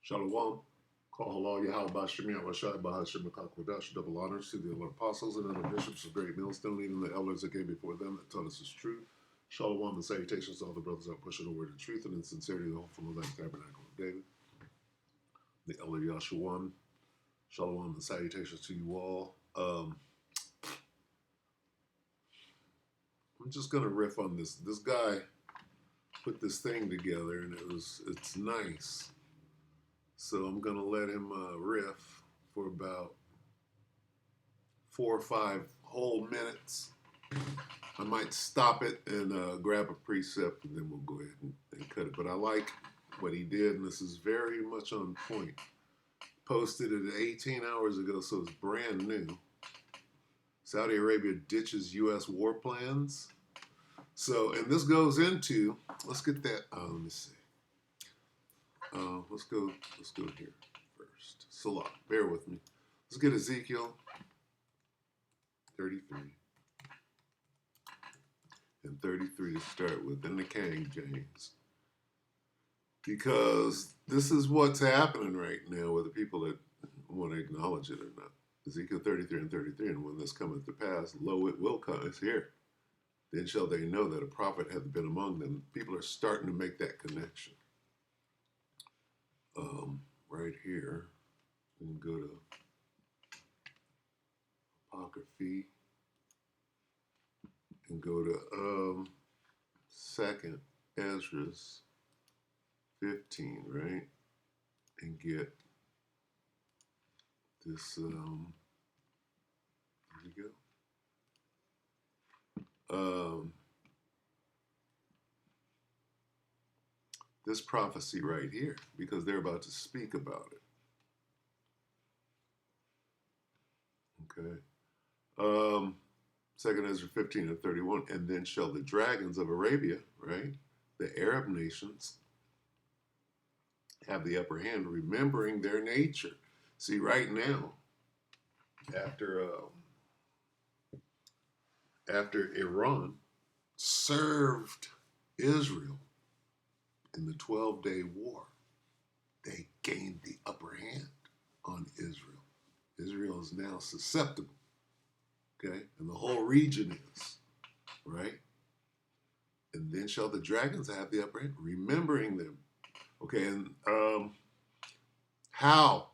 Shalom. Call halal Yahweh Bashim Yahweh Shai Bahashim Makakwadash. Double honors to the 11 apostles and other bishops of Great Millstone, even the elders that came before them that taught us his truth. Shalom and salutations to all the brothers out pushing the word of truth and in sincerity the hopeful of that tabernacle of David. The elder Yahshuan. Shalom and salutations to you all. I'm just gonna riff on this. This guy put this thing together and it's nice. So I'm gonna let him riff for about 4 or 5 whole minutes. I might stop it and grab a precept and then we'll go ahead and cut it. But I like what he did, and this is very much on point. Posted it 18 hours ago, so it's brand new. Saudi Arabia ditches U.S. war plans. So, and this goes into, let's get that, let me see. Let's go here first. Salah, bear with me. Let's get Ezekiel 33 and 33 to start with in the King James. Because this is what's happening right now, whether people that want to acknowledge it or not. Ezekiel 33 and 33, and when this cometh to pass, lo, it will come, it's here. Then shall they know that a prophet hath been among them. People are starting to make that connection. Right here, and go to Apocryphy, and go to 2nd Esdras 15, right? And get this, there we go. This prophecy right here, because they're about to speak about it. Okay. 2nd Ezra 15 and 31, and then shall the dragons of Arabia, right, the Arab nations, have the upper hand, remembering their nature. See, right now, after Iran served Israel in the 12-day war, they gained the upper hand on Israel. Israel is now susceptible, okay? And the whole region is, right? And then shall the dragons have the upper hand, remembering them. Okay, and how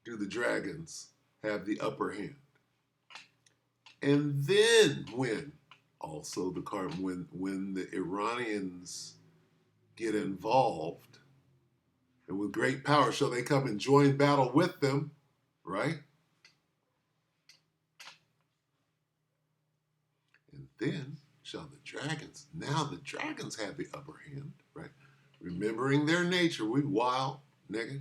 do the dragons have the upper hand? And then when also when the Iranians get involved, and with great power shall they come and join battle with them, right? And then shall the dragons, now the dragons have the upper hand, right? Remembering their nature, we wild, nigga.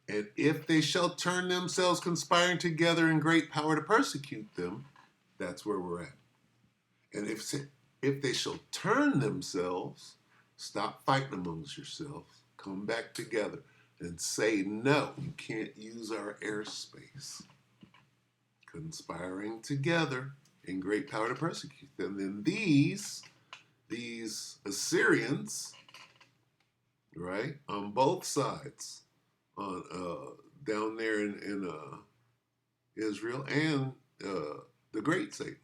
And if they shall turn themselves conspiring together in great power to persecute them, that's where we're at. And if they shall turn themselves, stop fighting amongst yourselves, come back together and say, no, you can't use our airspace. Conspiring together in great power to persecute them. Then these Assyrians, right, on both sides, on down there in Israel, and the great Satan,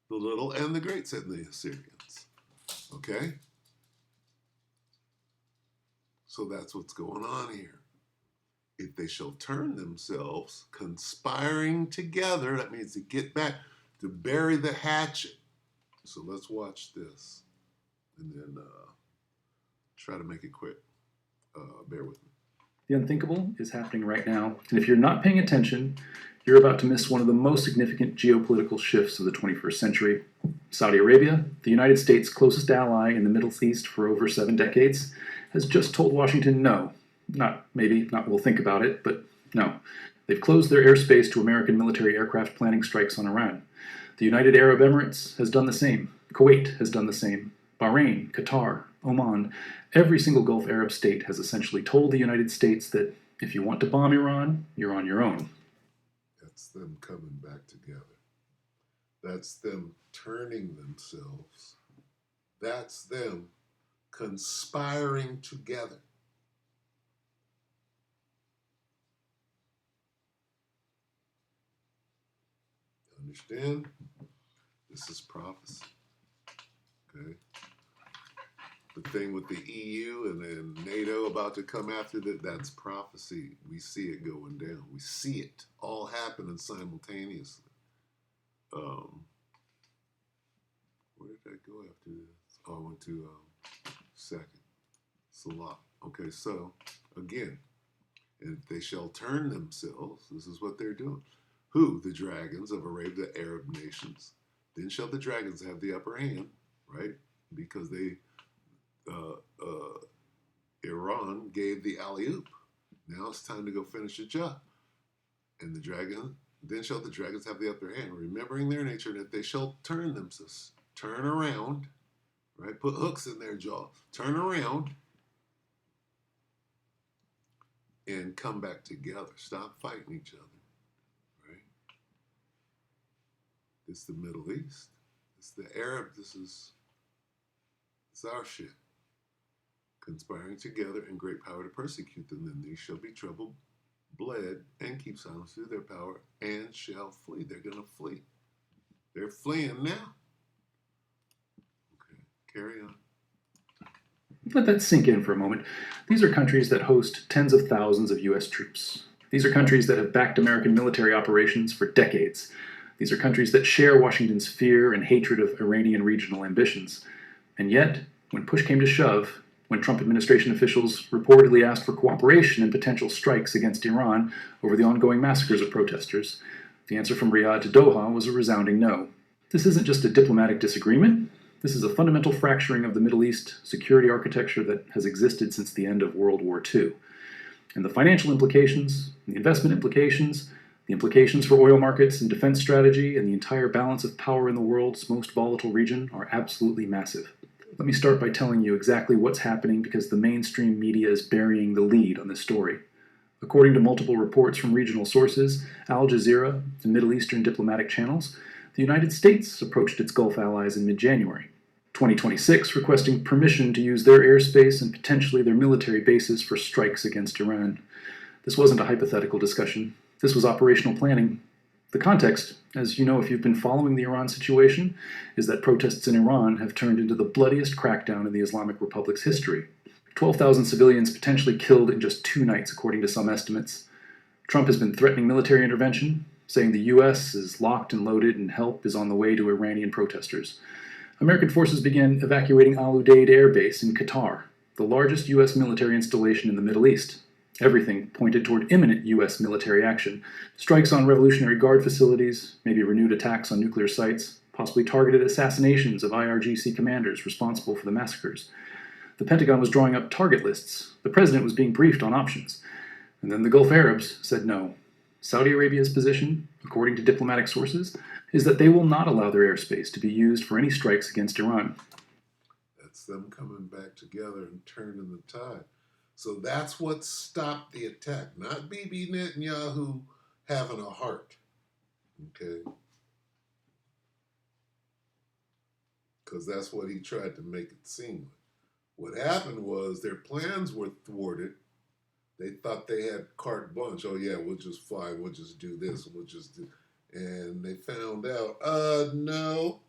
the little and the great Satan, the Assyrians. Okay? So that's what's going on here. If they shall turn themselves, conspiring together, that means to get back, to bury the hatchet. So let's watch this, and then try to make it quick. Bear with me. The unthinkable is happening right now, and if you're not paying attention, you're about to miss one of the most significant geopolitical shifts of the 21st century. Saudi Arabia, the United States' closest ally in the Middle East for over 7 decades, has just told Washington no. Not we'll think about it, but no. They've closed their airspace to American military aircraft planning strikes on Iran. The United Arab Emirates has done the same. Kuwait has done the same. Bahrain, Qatar, Oman, every single Gulf Arab state has essentially told the United States that if you want to bomb Iran, you're on your own. That's them coming back together. That's them turning themselves. That's them conspiring together. Understand? This is prophecy. Okay. The thing with the EU and then NATO about to come after that's prophecy. We see it going down. We see it all happening simultaneously. Where did I go after this? Oh, I went to second. Salah. Okay, so again, and they shall turn themselves. This is what they're doing. Who? The dragons of Arabia, the Arab nations. Then shall the dragons have the upper hand, right? Because Iran gave the alley-oop. Now it's time to go finish the job. And then shall the dragons have the upper hand, remembering their nature, that they shall turn themselves, turn around, right? Put hooks in their jaw, turn around, and come back together. Stop fighting each other, right? This is the Middle East. This is the Arab. It's our shit. Conspiring together in great power to persecute them, then these shall be troubled, bled, and keep silence through their power, and shall flee. They're going to flee. They're fleeing now. Okay, carry on. Let that sink in for a moment. These are countries that host tens of thousands of U.S. troops. These are countries that have backed American military operations for decades. These are countries that share Washington's fear and hatred of Iranian regional ambitions. And yet, when push came to shove, when Trump administration officials reportedly asked for cooperation in potential strikes against Iran over the ongoing massacres of protesters, the answer from Riyadh to Doha was a resounding no. This isn't just a diplomatic disagreement. This is a fundamental fracturing of the Middle East security architecture that has existed since the end of World War II. And the financial implications, the investment implications, the implications for oil markets and defense strategy, and the entire balance of power in the world's most volatile region are absolutely massive. Let me start by telling you exactly what's happening because the mainstream media is burying the lead on this story. According to multiple reports from regional sources, Al Jazeera, and Middle Eastern diplomatic channels, the United States approached its Gulf allies in mid-January, 2026, requesting permission to use their airspace and potentially their military bases for strikes against Iran. This wasn't a hypothetical discussion. This was operational planning. The context, as you know if you've been following the Iran situation, is that protests in Iran have turned into the bloodiest crackdown in the Islamic Republic's history. 12,000 civilians potentially killed in just 2 nights, according to some estimates. Trump has been threatening military intervention, saying the U.S. is locked and loaded and help is on the way to Iranian protesters. American forces began evacuating Al Udeid Air Base in Qatar, the largest U.S. military installation in the Middle East. Everything pointed toward imminent U.S. military action. Strikes on Revolutionary Guard facilities, maybe renewed attacks on nuclear sites, possibly targeted assassinations of IRGC commanders responsible for the massacres. The Pentagon was drawing up target lists. The president was being briefed on options. And then the Gulf Arabs said no. Saudi Arabia's position, according to diplomatic sources, is that they will not allow their airspace to be used for any strikes against Iran. That's them coming back together and turning the tide. So that's what stopped the attack, not Bibi Netanyahu having a heart, okay? Because that's what he tried to make it seem. What happened was their plans were thwarted. They thought they had carte blanche. Oh yeah, we'll just fly, we'll just do this, we'll just do... And they found out, no,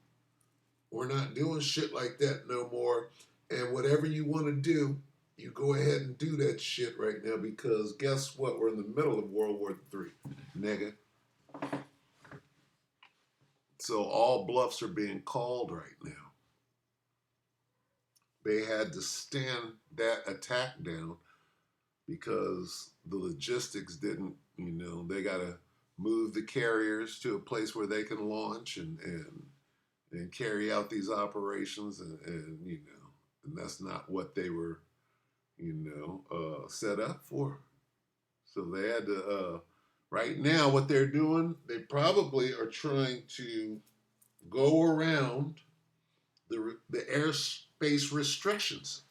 we're not doing shit like that no more. And whatever you want to do, you go ahead and do that shit right now because guess what? We're in the middle of World War III, nigga. So all bluffs are being called right now. They had to stand that attack down because the logistics didn't, they got to move the carriers to a place where they can launch and carry out these operations and that's not what they were set up for. So they had to, right now what they're doing, they probably are trying to go around the airspace restrictions.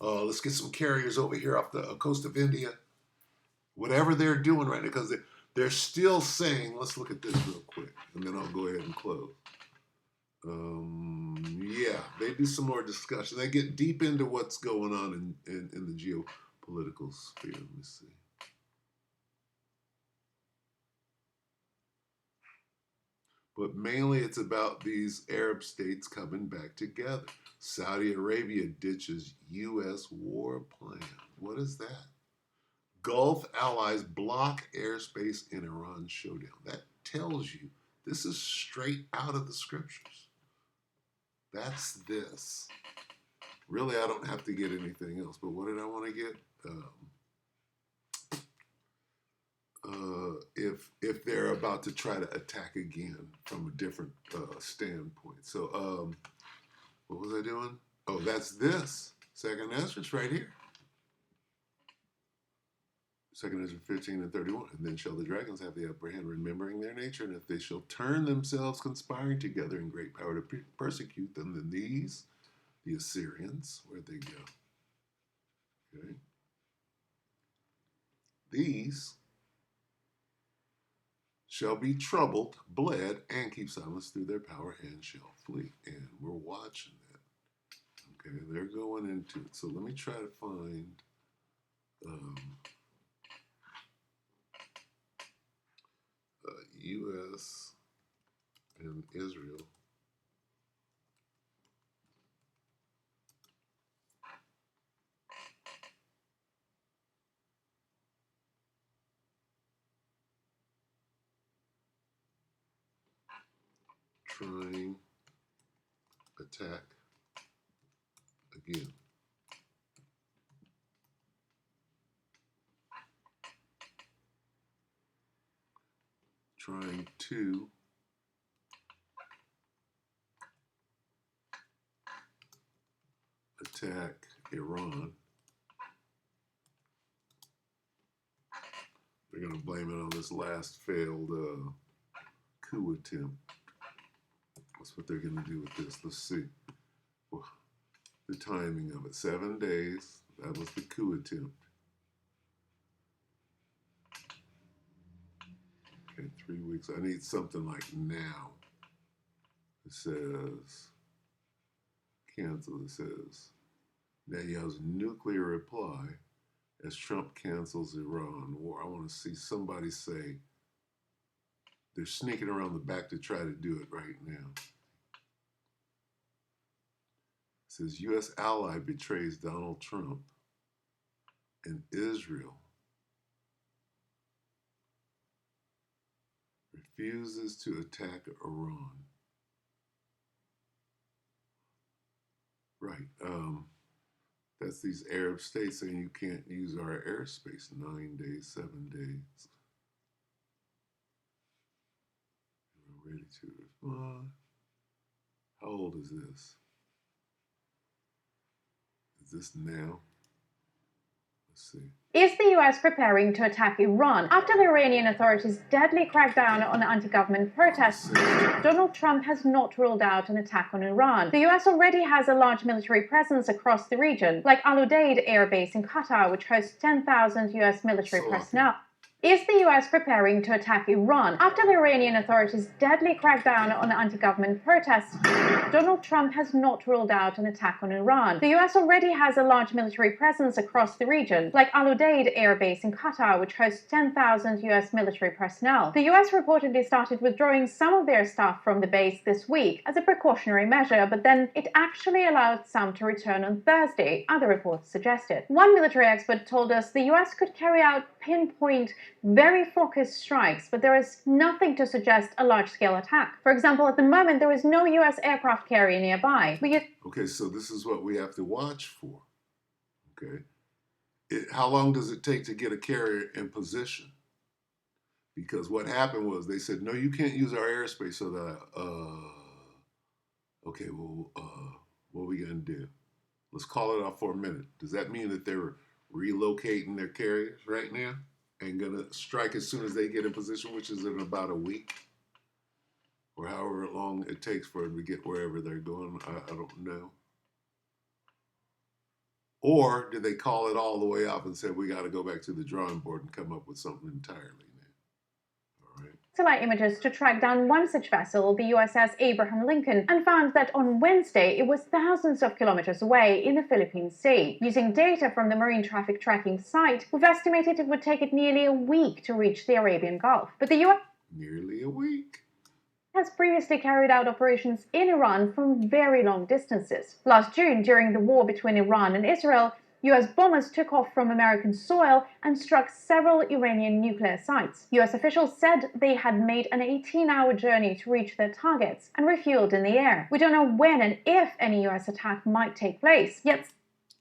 Let's get some carriers over here off the coast of India. Whatever they're doing right now, because they're still saying, let's look at this real quick, and then I'll go ahead and close. Yeah, they do some more discussion. They get deep into what's going on in the geopolitical sphere. Let me see. But mainly it's about these Arab states coming back together. Saudi Arabia ditches U.S. war plan. What is that? Gulf allies block airspace in Iran showdown. That tells you this is straight out of the scriptures. That's this. Really, I don't have to get anything else. But what did I want to get? If they're about to try to attack again from a different standpoint. So, what was I doing? Oh, that's this. Second Ezra's right here. Second Ezra 15 and 31. And then shall the dragons have the upper hand, remembering their nature, and if they shall turn themselves conspiring together in great power to persecute them, then these, the Assyrians, where'd they go? Okay. These shall be troubled, bled, and keep silence through their power, and shall flee. And we're watching that. Okay, they're going into it. So let me try to find U.S. and Israel. Trying attack again. Trying to attack Iran. They're going to blame it on this last failed coup attempt. That's what they're going to do with this. Let's see. Well, the timing of it. 7 days. That was the coup attempt. Okay, 3 weeks. I need something like now. It says, cancel. It says, Netanyahu's nuclear reply as Trump cancels Iran war. I want to see somebody say they're sneaking around the back to try to do it right now. It says U.S. ally betrays Donald Trump and Israel refuses to attack Iran. Right. That's these Arab states saying you can't use our airspace. 9 days, 7 days. We're ready to respond. How old is this? Is this now? Let's see. Is the US preparing to attack Iran? After the Iranian authorities' deadly crackdown on anti-government protests, Donald Trump has not ruled out an attack on Iran. The US already has a large military presence across the region, like Al Udeid Air Base in Qatar, which hosts 10,000 US military personnel. Is the US preparing to attack Iran? After the Iranian authorities' deadly crackdown on anti-government protests, Donald Trump has not ruled out an attack on Iran. The US already has a large military presence across the region, like Al Udeid Air Base in Qatar, which hosts 10,000 US military personnel. The US reportedly started withdrawing some of their staff from the base this week as a precautionary measure, but then it actually allowed some to return on Thursday, other reports suggested. One military expert told us the US could carry out pinpoint, very focused strikes, but there is nothing to suggest a large-scale attack. For example, at the moment, there is no US aircraft carrier nearby. Okay, so this is what we have to watch for. Okay. How long does it take to get a carrier in position? Because what happened was they said, no, you can't use our airspace. So okay, well, what are we going to do? Let's call it off for a minute. Does that mean that they're relocating their carriers right now and going to strike as soon as they get in position, which is in about a week? Or however long it takes for them to get wherever they're going, I don't know. Or did they call it all the way off and said, we got to go back to the drawing board and come up with something entirely new? All right. Satellite images to track down one such vessel, the USS Abraham Lincoln, and found that on Wednesday it was thousands of kilometers away in the Philippine Sea. Using data from the marine traffic tracking site, we've estimated it would take it nearly a week to reach the Arabian Gulf. But the US... Nearly a week. has previously carried out operations in Iran from very long distances. Last June, during the war between Iran and Israel, US bombers took off from American soil and struck several Iranian nuclear sites. US officials said they had made an 18-hour journey to reach their targets and refueled in the air. We don't know when and if any US attack might take place, yet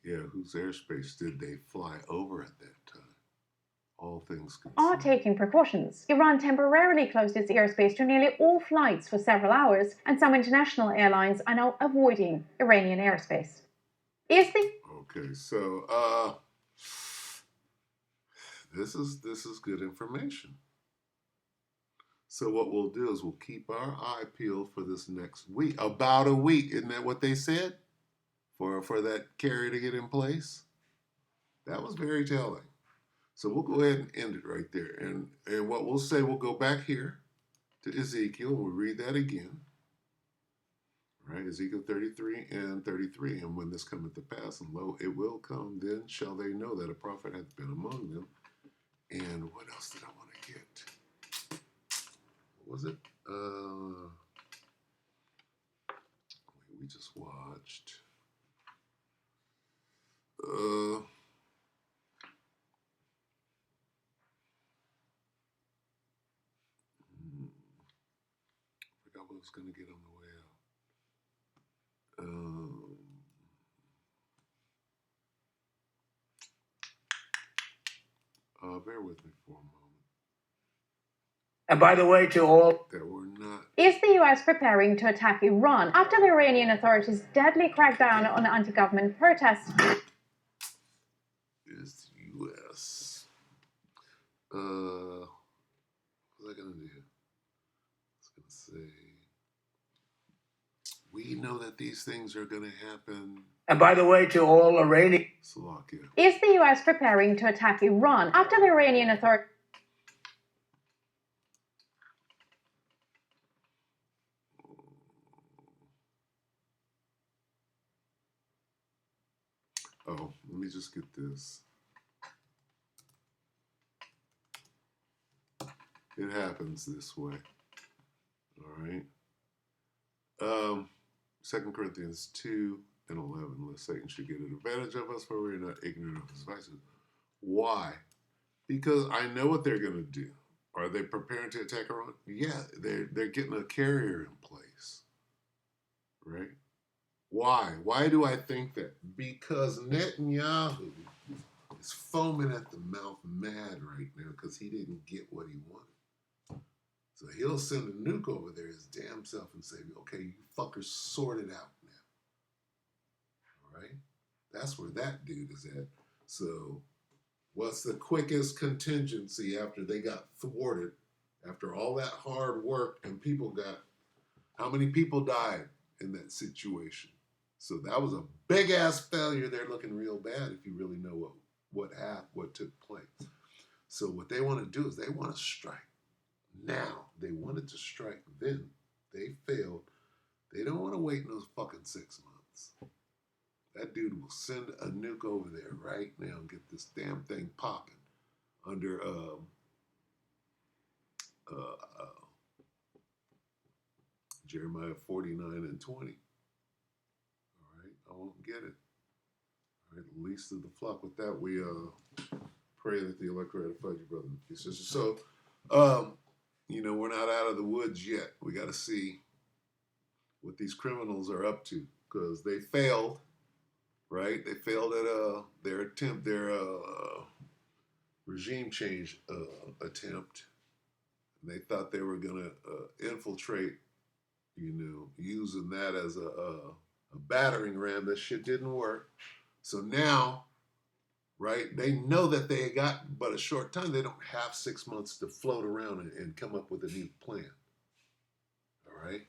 Yeah, whose airspace did they fly over at that time? All things are considered. taking precautions. Iran temporarily closed its airspace to nearly all flights for several hours, and some international airlines are now avoiding Iranian airspace. Is the Okay, so this is good information. So what we'll do is we'll keep our eye peeled for this next week. About a week, isn't that what they said? For that carrier to get in place? That was very telling. So we'll go ahead and end it right there. And what we'll say, we'll go back here to Ezekiel. We'll read that again. Right, Ezekiel 33 and 33. And when this cometh to pass, and lo, it will come, then shall they know that a prophet hath been among them. And what else did I want to get? What was it? We just watched. Forgot what I was going to get on the way out. Bear with me for a moment. And by the way, to all that were not. Is the US preparing to attack Iran after the Iranian authorities' deadly crackdown on anti-government protests? Is the US. What was I going to do? I was going to say, we know that these things are going to happen. And by the way, to all Iranian. Slovakia. Is the US preparing to attack Iran after the Iranian authorities? Oh, let me just get this. It happens this way. All right. 2 Corinthians 2 and 11. Lest Satan should get an advantage of us, for we are not ignorant of his vices. Why? Because I know what they're going to do. Are they preparing to attack Iran? Yeah, they're getting a carrier in place. Right? Why? Why do I think that? Because Netanyahu is foaming at the mouth mad right now because he didn't get what he wanted. So he'll send a nuke over there his damn self and say, okay, you fuckers sort it out now. All right? That's where that dude is at. So what's the quickest contingency after they got thwarted, after all that hard work and how many people died in that situation? So that was a big ass failure. They're looking real bad if you really know what happened, what took place. So what they want to do is they want to strike. Now, they wanted to strike then. They failed. They don't want to wait those fucking 6 months. That dude will send a nuke over there right now and get this damn thing popping under Jeremiah 49 and 20. All right, I won't get it. All right, least of the flock. With that, we pray that the elect will edify you, brother and sister. So, we're not out of the woods yet. We got to see what these criminals are up to because they failed, right? They failed at their regime change attempt. And they thought they were going to infiltrate, using that as a battering ram. That shit didn't work. So now, right, they know that they got but a short time. They don't have 6 months to float around and come up with a new plan. All right?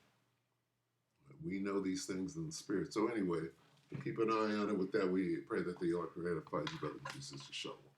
We know these things in the spirit. So anyway, keep an eye on it. With that, we pray that the Lord will edify you, brothers and sisters. Shalom.